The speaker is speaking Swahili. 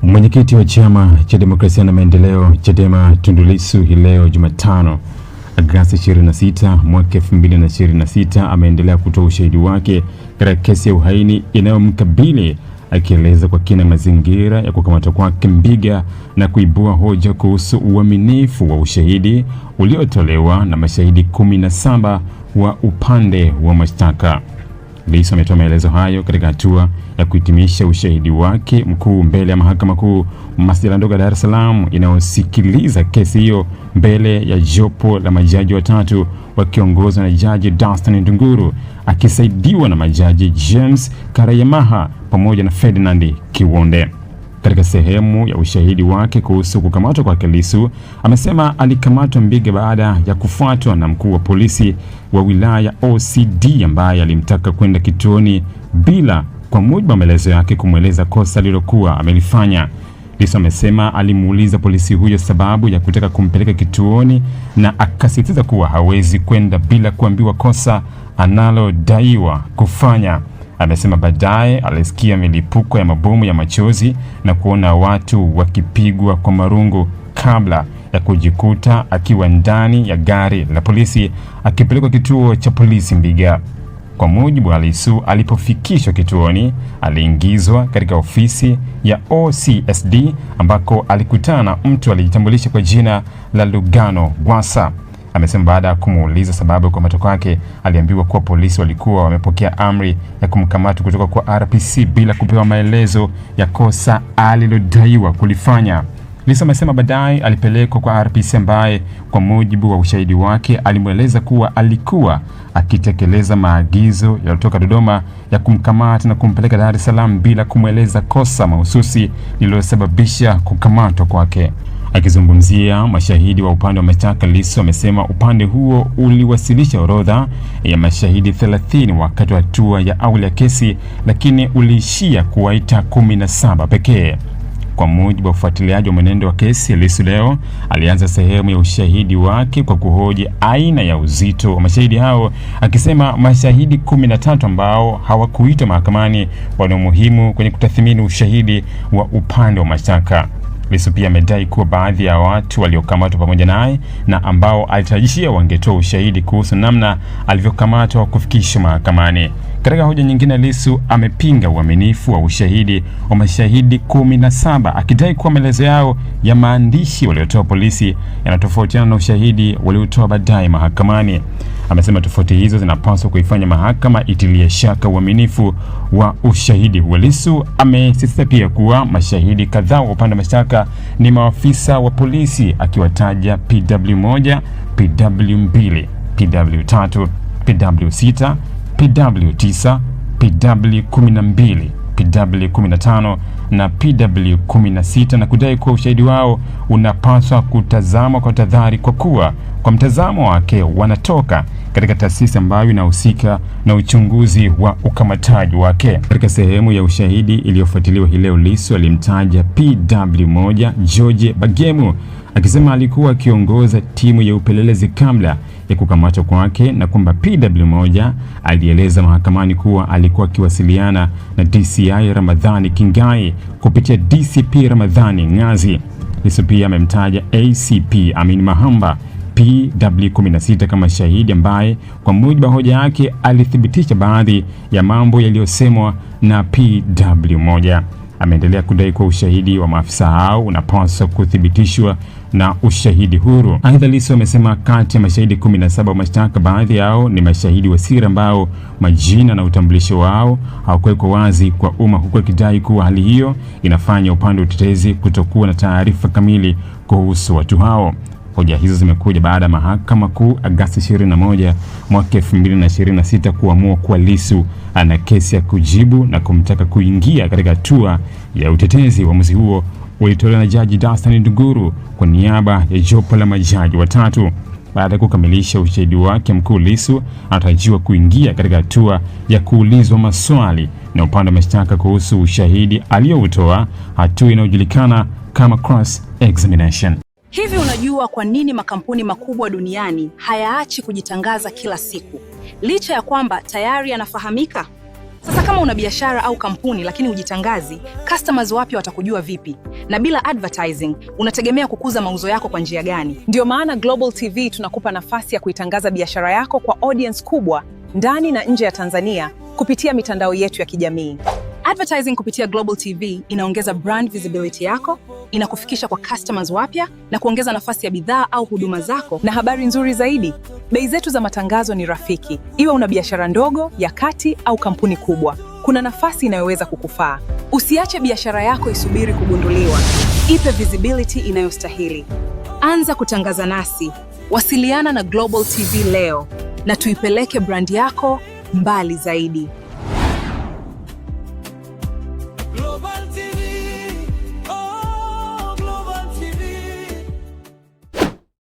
Mwenyekiti wa Chama cha Demokrasia na Maendeleo Chadema Tundu Lissu hii leo Jumatano Agosti 26 mwaka 2026 ameendelea kutoa ushahidi wake katika kesi ya uhaini inayomkabili, akieleza kwa kina mazingira ya kukamatwa kwake Mbiga na kuibua hoja kuhusu uaminifu wa ushahidi uliotolewa na mashahidi 17 wa upande wa mashtaka. Lissu ametoa maelezo hayo katika hatua ya kuhitimisha ushahidi wake mkuu mbele ya Mahakama Kuu Masjala ndogo Dar es Salaam inayosikiliza kesi hiyo mbele ya jopo la majaji watatu wakiongozwa na Jaji Danstan Ndunguru akisaidiwa na majaji James Karayemaha pamoja na Ferdinand Kiwonde. Katika sehemu ya ushahidi wake kuhusu kukamatwa kwa Lissu, amesema alikamatwa Mbiga baada ya kufuatwa na mkuu wa polisi wa wilaya OCD ambaye alimtaka kwenda kituoni bila, kwa mujibu wa maelezo yake, kumweleza kosa alilokuwa amelifanya. Lissu amesema alimuuliza polisi huyo sababu ya kutaka kumpeleka kituoni na akasisitiza kuwa hawezi kwenda bila kuambiwa kosa analodaiwa kufanya. Amesema baadaye alisikia milipuko ya mabomu ya machozi na kuona watu wakipigwa kwa marungu kabla ya kujikuta akiwa ndani ya gari la polisi akipelekwa kituo cha polisi Mbiga. Kwa mujibu wa Lissu, alipofikishwa kituoni aliingizwa katika ofisi ya OCSD ambako alikutana na mtu alijitambulisha kwa jina la Lugano Gwasa. Amesema baada ya kumuuliza sababu ya kukamatwa kwake, aliambiwa kuwa polisi walikuwa wamepokea amri ya kumkamata kutoka kwa RPC bila kupewa maelezo ya kosa alilodaiwa kulifanya. Lissu amesema baadaye alipelekwa kwa RPC ambaye kwa mujibu wa ushahidi wake alimweleza kuwa alikuwa akitekeleza maagizo yaliyotoka Dodoma ya kumkamata na kumpeleka Dar es Salaam bila kumweleza kosa mahususi lililosababisha kukamatwa kwake. Akizungumzia mashahidi wa upande wa mashtaka, Lissu amesema upande huo uliwasilisha orodha ya mashahidi 30 wakati wa hatua ya awali ya kesi, lakini uliishia kuwaita 17 pekee. Kwa mujibu wa ufuatiliaji wa mwenendo wa kesi, Lissu leo alianza sehemu ya ushahidi wake kwa kuhoji aina ya uzito wa mashahidi hao, akisema mashahidi 13 ambao hawakuitwa mahakamani wana umuhimu kwenye kutathmini ushahidi wa upande wa mashtaka. Lissu pia amedai kuwa baadhi ya watu waliokamatwa pamoja naye na ambao alitarajia wangetoa ushahidi kuhusu namna alivyokamatwa kufikishwa mahakamani. Katika hoja nyingine, Lissu amepinga uaminifu wa ushahidi wa mashahidi 17 akidai kuwa maelezo yao ya maandishi waliotoa polisi yanatofautiana na ushahidi waliotoa baadaye mahakamani. Amesema tofauti hizo zinapaswa kuifanya mahakama itilie shaka uaminifu wa ushahidi huo. Lissu amesisitiza pia kuwa mashahidi kadhaa wa upande wa mashtaka ni maafisa wa polisi, akiwataja PW1, PW2, PW3, PW6, PW9, PW12, PW15 na PW16 na kudai kuwa ushahidi wao unapaswa kutazamwa kwa tahadhari kwa kuwa kwa mtazamo wake wanatoka katika taasisi ambayo inahusika na uchunguzi wa ukamataji wake. Katika sehemu ya ushahidi iliyofuatiliwa hii leo, Lissu alimtaja PW1 George Bagemu akisema alikuwa akiongoza timu ya upelelezi kabla ya kukamatwa kwake na kwamba PW1 alieleza mahakamani kuwa alikuwa akiwasiliana na DCI Ramadhani Kingai kupitia DCP Ramadhani Ngazi. Lissu pia amemtaja ACP Amin Mahamba PW16 kama shahidi ambaye kwa mujibu wa hoja yake alithibitisha baadhi ya mambo yaliyosemwa na PW1. Ameendelea kudai kuwa ushahidi wa maafisa hao unapaswa kuthibitishwa na ushahidi huru. Aidha, Lissu amesema kati ya mashahidi 17 wa mashtaka, baadhi yao ni mashahidi wa siri ambao majina na utambulisho wao hawakuwekwa wazi kwa umma, huku akidai kuwa hali hiyo inafanya upande wa utetezi kutokuwa na taarifa kamili kuhusu watu hao. Hoja hizo zimekuja baada ya Mahakama Kuu Agosti 21 mwaka 2026 kuamua kuwa Lissu ana kesi ya kujibu na kumtaka kuingia katika hatua ya utetezi. Uamuzi huo ulitolewa na Jaji Danstan Ndunguru kwa niaba ya jopo la majaji watatu. Baada ya kukamilisha ushahidi wake mkuu, Lissu anatarajiwa kuingia katika hatua ya kuulizwa maswali na upande wa mashtaka kuhusu ushahidi aliyoutoa, hatua inayojulikana kama cross examination. Hivi unajua kwa nini makampuni makubwa duniani hayaachi kujitangaza kila siku licha ya kwamba tayari yanafahamika? Sasa kama una biashara au kampuni lakini hujitangazi, customers wapya watakujua vipi? Na bila advertising, unategemea kukuza mauzo yako kwa njia gani? Ndio maana Global TV tunakupa nafasi ya kuitangaza biashara yako kwa audience kubwa ndani na nje ya Tanzania kupitia mitandao yetu ya kijamii. Advertising kupitia Global TV inaongeza brand visibility yako, inakufikisha kwa customers wapya na kuongeza nafasi ya bidhaa au huduma zako. Na habari nzuri zaidi, bei zetu za matangazo ni rafiki. Iwe una biashara ndogo, ya kati au kampuni kubwa, kuna nafasi inayoweza kukufaa. Usiache biashara yako isubiri kugunduliwa. Ipe visibility inayostahili. Anza kutangaza nasi. Wasiliana na Global TV leo na tuipeleke brand yako mbali zaidi.